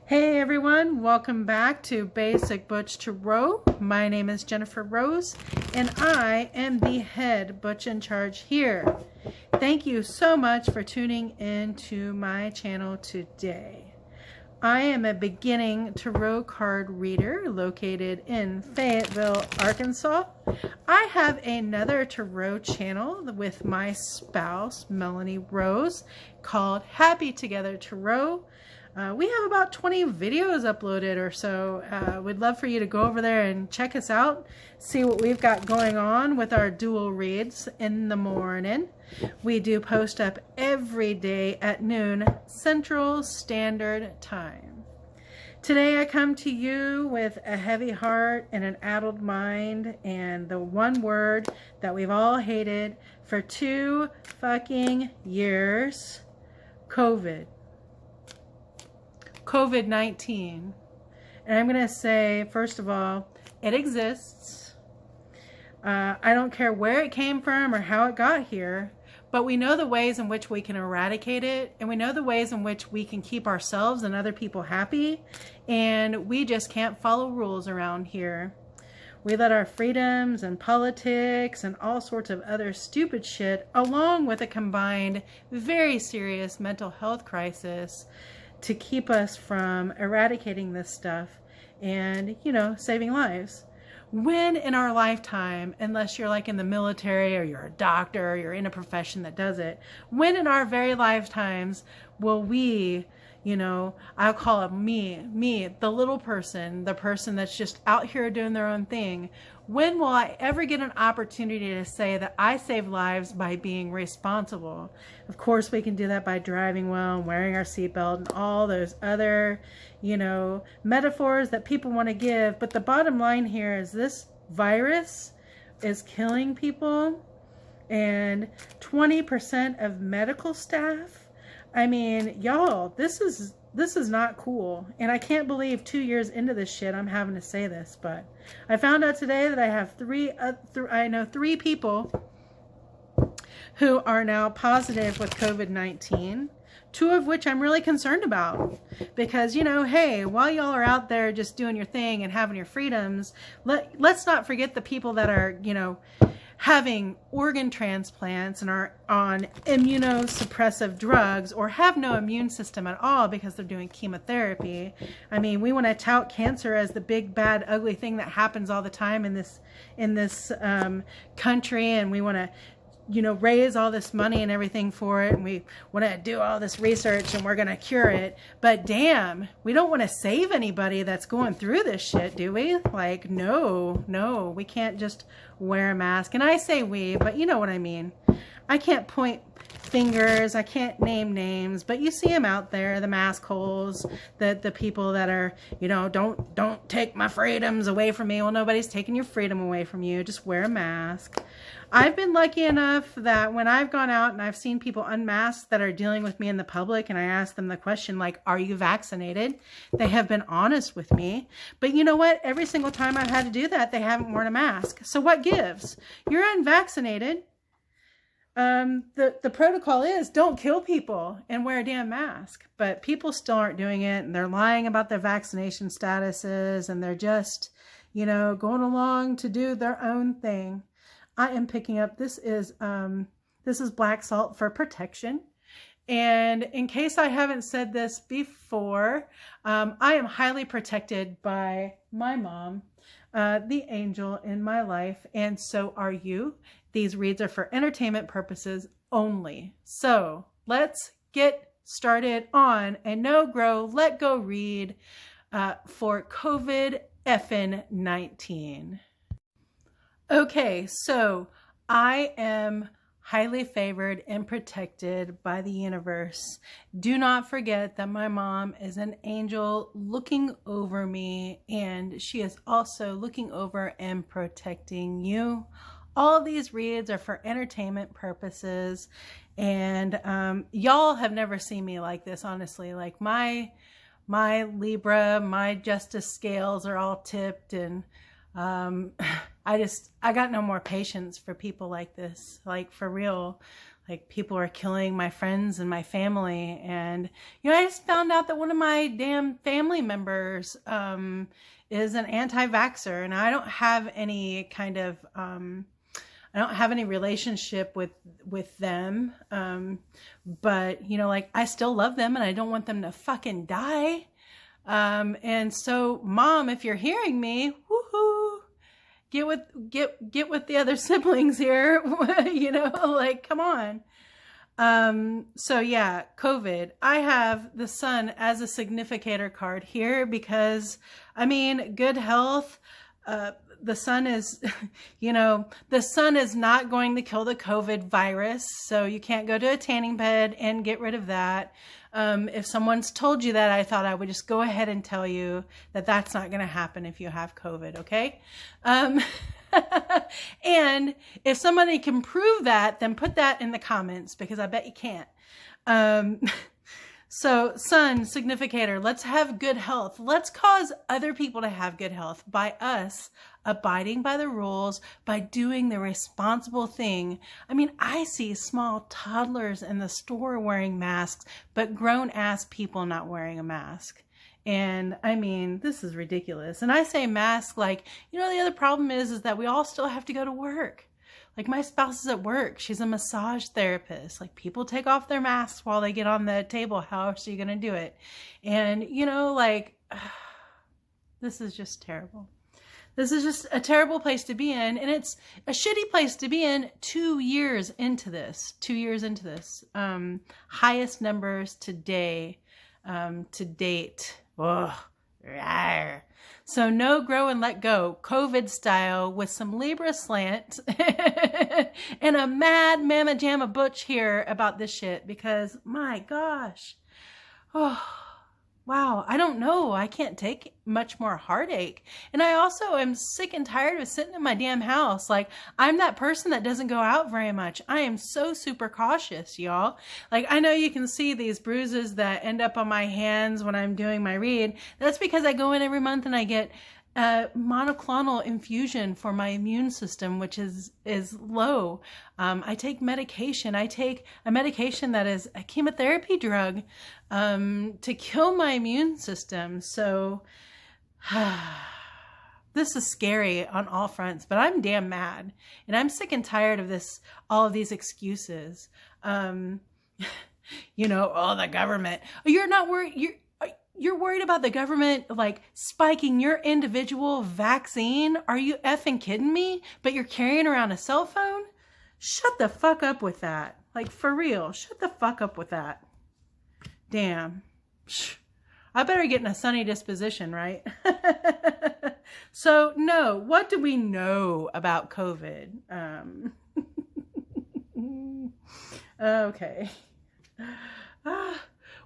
Hey everyone, welcome back to Basic Butch Tarot. My name is Jennifer Rose and I am the head Butch in charge here. Thank you so much for tuning in to my channel today. I am a beginning tarot card reader located in Fayetteville, Arkansas. I have another tarot channel with my spouse, Melanie Rose, called Happy Together Tarot. We have about 20 videos uploaded or so. We'd love for you to go over there and check us out, see what we've got going on with our dual reads in the morning. We do post up every day at noon Central Standard Time. Today I come to you with a heavy heart and an addled mind and the one word that we've all hated for 2 fucking years, COVID. COVID-19. And I'm going to say, first of all, it exists. I don't care where it came from or how it got here, but we know the ways in which we can eradicate it, and we know the ways in which we can keep ourselves and other people happy, and we just can't follow rules around here. We let our freedoms and politics and all sorts of other stupid shit, along with a combined, very serious mental health crisis, to keep us from eradicating this stuff and, you know, saving lives. When in our lifetime, unless you're like in the military or you're a doctor or you're in a profession that does it, when in our very lifetimes will we, you know, I'll call it me, the little person, the person that's just out here doing their own thing, when will I ever get an opportunity to say that I save lives by being responsible? Of course, we can do that by driving well and wearing our seatbelt and all those other, you know, metaphors that people want to give. But the bottom line here is this virus is killing people, and 20% of medical staff. I mean, y'all, this is not cool. And I can't believe 2 years into this shit I'm having to say this, but I found out today that I have I know three people who are now positive with COVID-19, 2 of which I'm really concerned about. Because, you know, hey, while y'all are out there just doing your thing and having your freedoms, let's not forget the people that are, you know, having organ transplants and are on immunosuppressive drugs or have no immune system at all because they're doing chemotherapy. I mean, we want to tout cancer as the big, bad, ugly thing that happens all the time in this country, and we want to, you know, raise all this money and everything for it, and we want to do all this research and we're going to cure it. But damn, we don't want to save anybody that's going through this shit, do we? Like, no, we can't just wear a mask. And I say we, but you know what I mean. I can't point fingers, I can't name names, but you see them out there, the mask holes, the people that are, you know, don't take my freedoms away from me. Well, nobody's taking your freedom away from you. Just wear a mask. I've been lucky enough that when I've gone out and I've seen people unmasked that are dealing with me in the public, and I ask them the question like, are you vaccinated? They have been honest with me. But you know what? Every single time I've had to do that, they haven't worn a mask. So what gives? You're unvaccinated. The protocol is don't kill people and wear a damn mask, but people still aren't doing it, and they're lying about their vaccination statuses, and they're just, you know, going along to do their own thing. I am picking up, this is black salt for protection. And in case I haven't said this before, I am highly protected by my mom, the angel in my life, and so are you. These reads are for entertainment purposes only. So let's get started on a no grow, let go read for COVID-19. Okay, so I am highly favored and protected by the universe. Do not forget that my mom is an angel looking over me, and she is also looking over and protecting you. All of these reads are for entertainment purposes, and y'all have never seen me like this, honestly. Like my Libra, my justice scales are all tipped, and I got no more patience for people like this, like for real. Like, people are killing my friends and my family. And, you know, I just found out that one of my damn family members is an anti-vaxxer, and I don't have any kind of, I don't have any relationship with them. But, you know, like, I still love them and I don't want them to fucking die. And so, Mom, if you're hearing me, woohoo, get with the other siblings here. You know, like, come on. So yeah, COVID. I have the sun as a significator card here because, I mean, good health. The sun is, you know, the sun is not going to kill the COVID virus. So you can't go to a tanning bed and get rid of that. If someone's told you that, I thought I would just go ahead and tell you that that's not going to happen if you have COVID. Okay. And if somebody can prove that, then put that in the comments, because I bet you can't. So sun, significator, let's have good health. Let's cause other people to have good health by us abiding by the rules, by doing the responsible thing. I mean, I see small toddlers in the store wearing masks, but grown ass people not wearing a mask. And I mean, this is ridiculous. And I say mask like, you know, the other problem is that we all still have to go to work. Like, my spouse is at work. She's a massage therapist. Like, people take off their masks while they get on the table. How else are you going to do it? And, you know, like, this is just terrible. This is just a terrible place to be in. And it's a shitty place to be in 2 years into this. 2 years into this. Highest numbers today, to date. Ugh. Rawr. So no grow and let go, COVID style, with some Libra slant and a mad mamma jamma Butch here about this shit, because my gosh. Oh, wow. I don't know. I can't take much more heartache. And I also am sick and tired of sitting in my damn house. Like, I'm that person that doesn't go out very much. I am so super cautious, y'all. Like, I know you can see these bruises that end up on my hands when I'm doing my read. That's because I go in every month and I get a monoclonal infusion for my immune system, which is low. I take medication. I take a medication that is a chemotherapy drug to kill my immune system. So this is scary on all fronts, but I'm damn mad, and I'm sick and tired of this, all of these excuses. You know, oh, the government. You're not worried. You're worried about the government, like, spiking your individual vaccine? Are you effing kidding me? But you're carrying around a cell phone? Shut the fuck up with that. Like, for real, shut the fuck up with that. Damn. I better get in a sunny disposition, right? So, no, what do we know about COVID? Okay.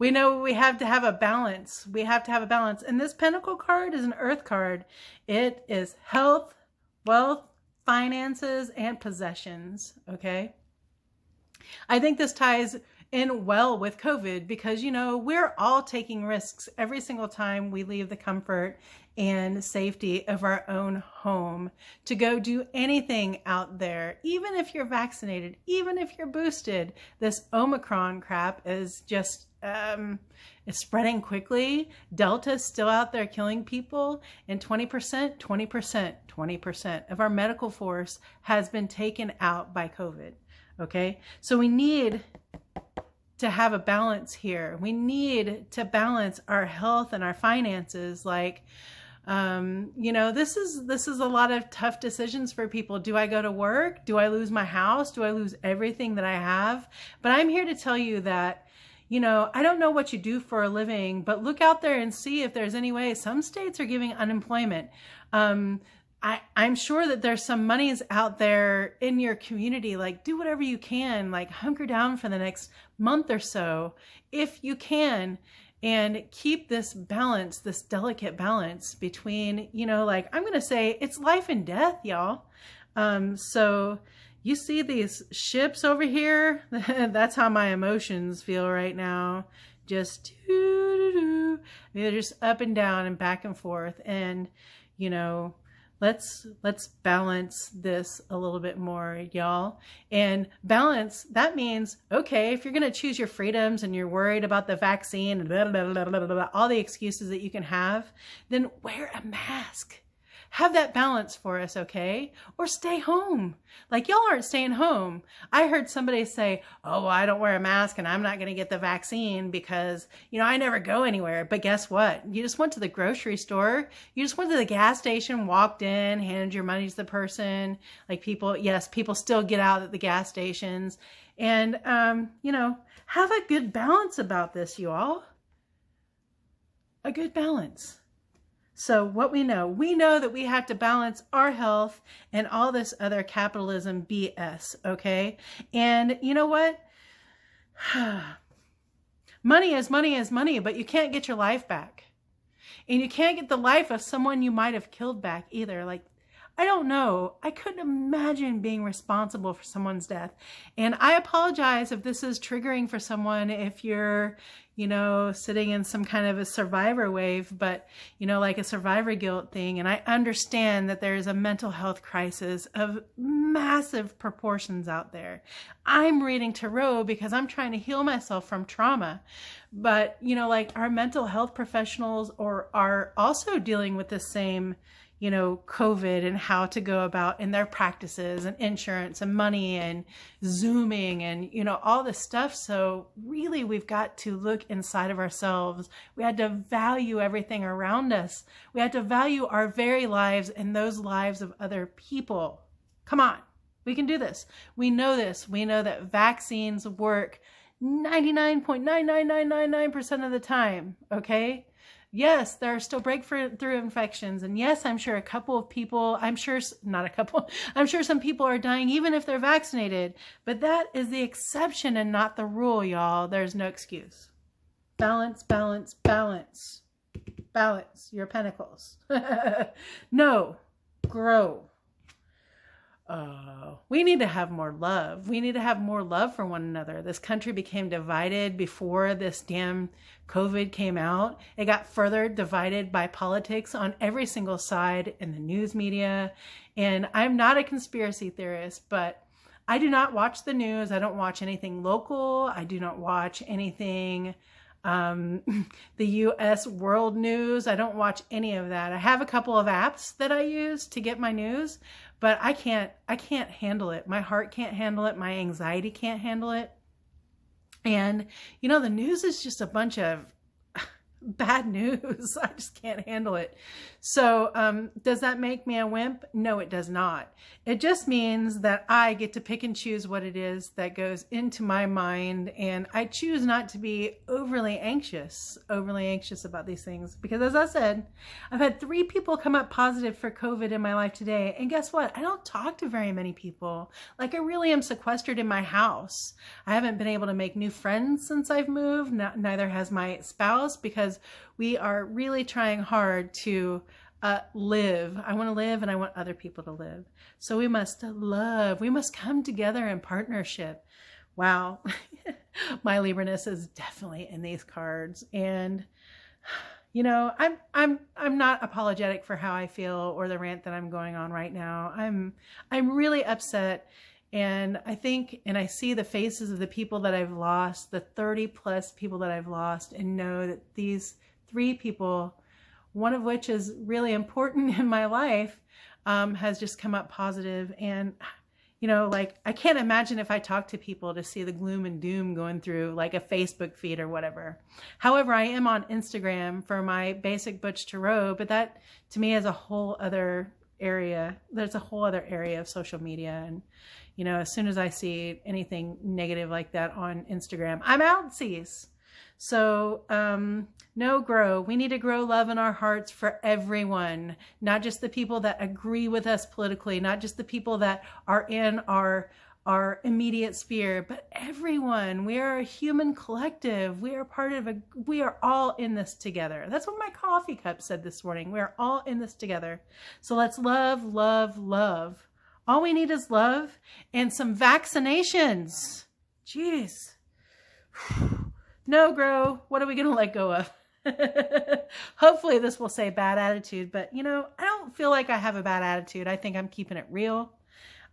We know we have to have a balance. We have to have a balance. And this Pentacle card is an Earth card. It is health, wealth, finances, and possessions. Okay. I think this ties in well with COVID because, you know, we're all taking risks every single time we leave the comfort and safety of our own home to go do anything out there. Even if you're vaccinated, even if you're boosted, this Omicron crap is just it's spreading quickly. Delta's still out there killing people, and 20% of our medical force has been taken out by COVID. Okay, so we need to have a balance here. We need to balance our health and our finances. Like, you know, this is a lot of tough decisions for people. Do I go to work? Do I lose my house? Do I lose everything that I have? But I'm here to tell you that, you know, I don't know what you do for a living, but look out there and see if there's any way. Some states are giving unemployment. I'm sure that there's some monies out there in your community. Like, do whatever you can, like hunker down for the next month or so, if you can, and keep this balance, this delicate balance between, you know, like, I'm going to say it's life and death, y'all. So you see these ships over here? That's how my emotions feel right now. Just they're just up and down and back and forth. And, you know, let's balance this a little bit more, y'all. And balance, that means, okay, if you're going to choose your freedoms and you're worried about the vaccine and blah, blah, blah, blah, blah, blah, all the excuses that you can have, then wear a mask. Have that balance for us, okay? Or stay home. Like, y'all aren't staying home. I heard somebody say, oh, I don't wear a mask and I'm not going to get the vaccine because, you know, I never go anywhere. But guess what? You just went to the grocery store. You just went to the gas station, walked in, handed your money to the person. Like, people, yes, people still get out at the gas stations. And, you know, have a good balance about this, you all. A good balance. So what we know that we have to balance our health and all this other capitalism BS, okay? And you know what? Money is money, but you can't get your life back. And you can't get the life of someone you might have killed back either. Like, I don't know. I couldn't imagine being responsible for someone's death. And I apologize if this is triggering for someone, if you're, you know, sitting in some kind of a survivor wave, but, you know, like a survivor guilt thing. And I understand that there's a mental health crisis of massive proportions out there. I'm reading tarot because I'm trying to heal myself from trauma. But, you know, like our mental health professionals are also dealing with the same, you know, COVID and how to go about in their practices and insurance and money and Zooming and, you know, all this stuff. So really, we've got to look inside of ourselves. We had to value everything around us. We had to value our very lives and those lives of other people. Come on, we can do this. We know this. We know that vaccines work 99.99999% of the time, okay? Yes, there are still breakthrough infections. And yes, I'm sure a couple of people, I'm sure some people are dying even if they're vaccinated. But that is the exception and not the rule, y'all. There's no excuse. Balance, balance, balance. Balance your pentacles. No, grow. We need to have more love. We need to have more love for one another. This country became divided before this damn COVID came out. It got further divided by politics on every single side in the news media. And I'm not a conspiracy theorist, but I do not watch the news. I don't watch anything local. I do not watch anything the U.S. world news. I don't watch any of that. I have a couple of apps that I use to get my news, but I can't handle it. My heart can't handle it. My anxiety can't handle it. And, you know, the news is just a bunch of bad news. I just can't handle it. So does that make me a wimp? No, it does not. It just means that I get to pick and choose what it is that goes into my mind, and I choose not to be overly anxious about these things. Because as I said, I've had 3 people come up positive for COVID in my life today, and guess what? I don't talk to very many people. Like, I really am sequestered in my house. I haven't been able to make new friends since I've moved. Neither has my spouse, because we are really trying hard to live. I want to live and I want other people to live. So we must love. We must come together in partnership. Wow. My Libra-ness is definitely in these cards. And, you know, I'm not apologetic for how I feel or the rant that I'm going on right now. I'm really upset. And I think, and I see the faces of the people that I've lost, the 30 plus people that I've lost, and know that these 3 people, one of which is really important in my life, has just come up positive. And, you know, like, I can't imagine if I talk to people to see the gloom and doom going through like a Facebook feed or whatever. However, I am on Instagram for my basic Butch Tarot, but that to me is a whole other area. There's a whole other area of social media. And, you know, as soon as I see anything negative like that on Instagram, I'm outsies. So, no, grow. We need to grow love in our hearts for everyone, not just the people that agree with us politically, not just the people that are in our immediate sphere, but everyone. We are a human collective. We are we are all in this together. That's what my coffee cup said this morning. We are all in this together. So let's love, love, love. All we need is love and some vaccinations. Jeez. No, grow. What are we going to let go of? Hopefully this will say bad attitude, but you know, I don't feel like I have a bad attitude. I think I'm keeping it real.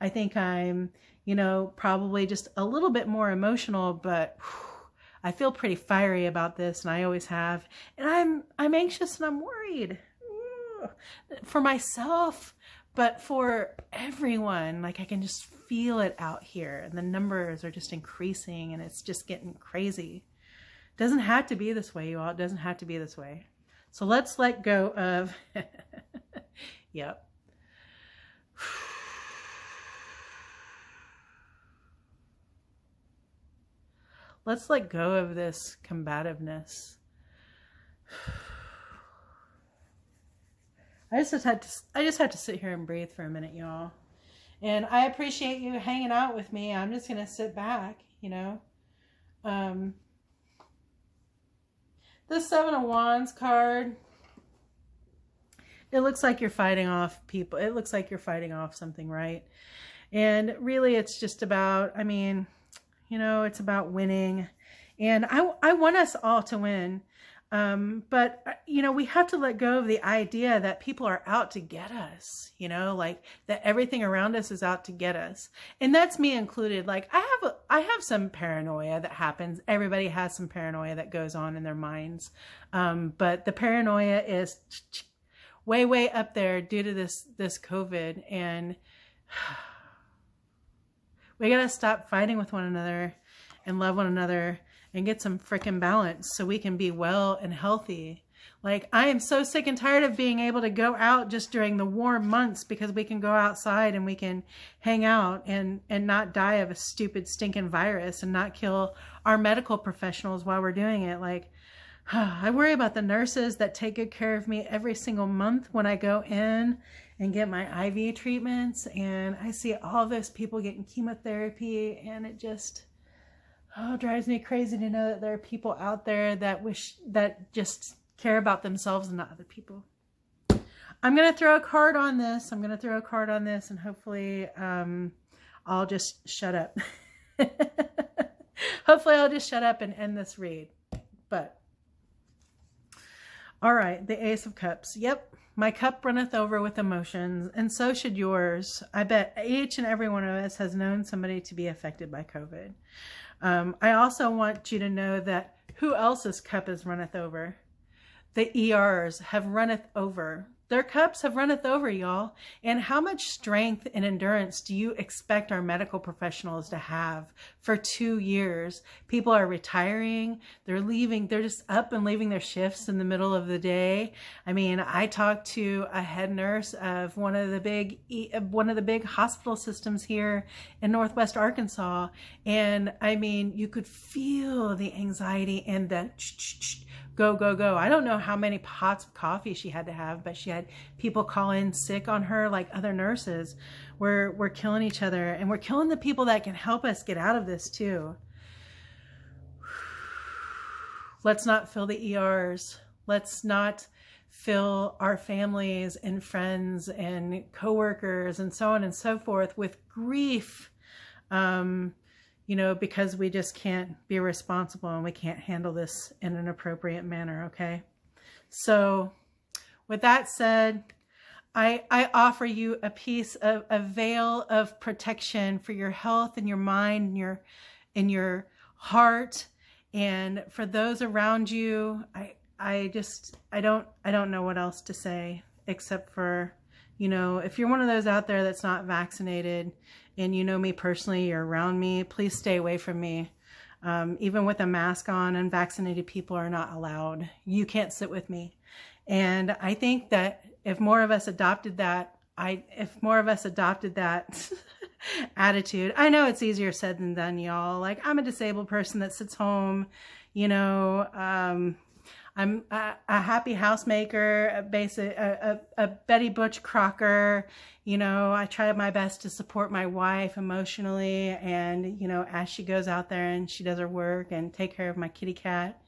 I think I'm, you know, probably just a little bit more emotional, but whew, I feel pretty fiery about this, and I always have. And I'm anxious and I'm worried for myself, but for everyone. Like, I can just feel it out here, and the numbers are just increasing, and it's just getting crazy. It doesn't have to be this way, you all. It doesn't have to be this way. So let's let go of, yep. Let's let go of this combativeness. I just had to sit here and breathe for a minute, y'all. And I appreciate you hanging out with me. I'm just gonna sit back, you know. The Seven of Wands card. It looks like you're fighting off people. It looks like you're fighting off something, right? And really, it's just about, I mean, you know, it's about winning. And I want us all to win. But, you know, we have to let go of the idea that people are out to get us, you know, like that everything around us is out to get us. And that's me included. Like, I have some paranoia that happens. Everybody has some paranoia that goes on in their minds. But the paranoia is way, way up there due to this COVID. And we got to stop fighting with one another and love one another and get some freaking balance so we can be well and healthy. Like, I am so sick and tired of being able to go out just during the warm months, because we can go outside and we can hang out and not die of a stupid stinking virus and not kill our medical professionals while we're doing it. Like, I worry about the nurses that take good care of me every single month when I go in and get my IV treatments, and I see all those people getting chemotherapy, and it just, oh, it drives me crazy to know that there are people out there that just care about themselves and not other people. I'm going to throw a card on this. And hopefully I'll just shut up. Hopefully I'll just shut up and end this read. But, all right, the Ace of Cups. Yep, my cup runneth over with emotions, and so should yours. I bet each and every one of us has known somebody to be affected by COVID. I also want you to know that who else's cup is runneth over? The ERs have runneth over. Their cups have runneth over, y'all. And how much strength and endurance do you expect our medical professionals to have for 2 years? People are retiring. They're leaving. They're just up and leaving their shifts in the middle of the day. I mean, I talked to a head nurse of one of the big hospital systems here in Northwest Arkansas. And I mean, you could feel the anxiety and the go, go, go. I don't know how many pots of coffee she had to have, but she had people call in sick on her, like other nurses. We're killing each other, and we're killing the people that can help us get out of this too. Let's not fill the ERs. Let's not fill our families and friends and coworkers and so on and so forth with grief. You know, because we just can't be responsible and we can't handle this in an appropriate manner, okay? So with that said, I offer you a piece of a veil of protection for your health and your mind and your heart, and for those around you. I don't know what else to say except for, you know, if you're one of those out there that's not vaccinated, and you know me personally, you're around me, please stay away from me. Even with a mask on, unvaccinated people are not allowed. You can't sit with me. And I think that if more of us adopted that, attitude, I know it's easier said than done, y'all. Like, I'm a disabled person that sits home, you know, I'm a happy housemaker, a Betty Butch Crocker. You know, I try my best to support my wife emotionally, and, you know, as she goes out there and she does her work, and take care of my kitty cat.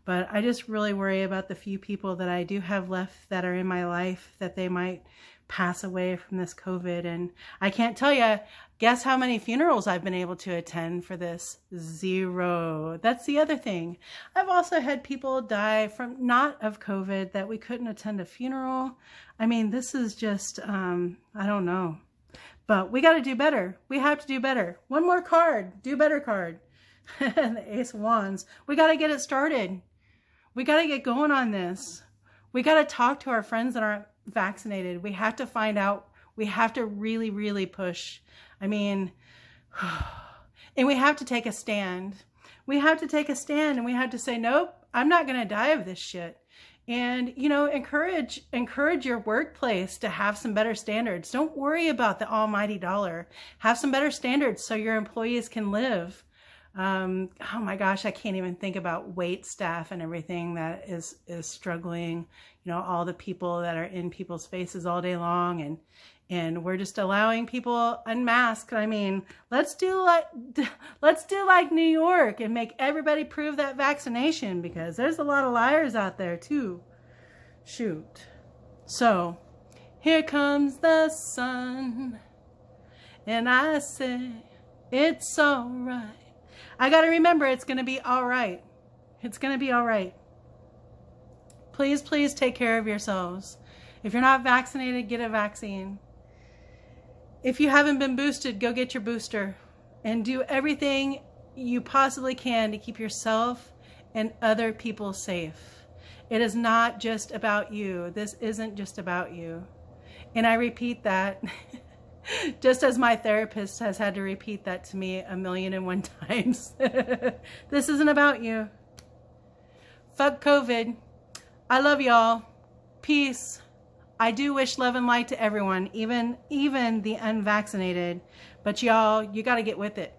But I just really worry about the few people that I do have left that are in my life, that they might pass away from this COVID. And I can't tell you, guess how many funerals I've been able to attend for this? 0. That's the other thing. I've also had people die from not of COVID that we couldn't attend a funeral. I mean, this is just, I don't know. But we got to do better. We have to do better. One more card. Do better card. The Ace of Wands. We got to get it started. We got to get going on this. We got to talk to our friends that aren't vaccinated. We have to find out. We have to really, really push. I mean, and we have to take a stand. We have to take a stand and we have to say, nope, I'm not going to die of this shit. And, you know, encourage your workplace to have some better standards. Don't worry about the almighty dollar. Have some better standards so your employees can live. Oh my gosh, I can't even think about wait staff and everything that is struggling. You know, all the people that are in people's faces all day long, and we're just allowing people unmasked. I mean, let's do like New York and make everybody prove that vaccination, because there's a lot of liars out there too. Shoot. So, here comes the sun, and I say it's all right. I got to remember it's going to be all right. It's going to be all right. Please, please take care of yourselves. If you're not vaccinated, get a vaccine. If you haven't been boosted, go get your booster and do everything you possibly can to keep yourself and other people safe. It is not just about you. This isn't just about you. And I repeat that just as my therapist has had to repeat that to me 1,000,001 times. This isn't about you. Fuck COVID. I love y'all. Peace. I do wish love and light to everyone, even the unvaccinated. But y'all, you got to get with it.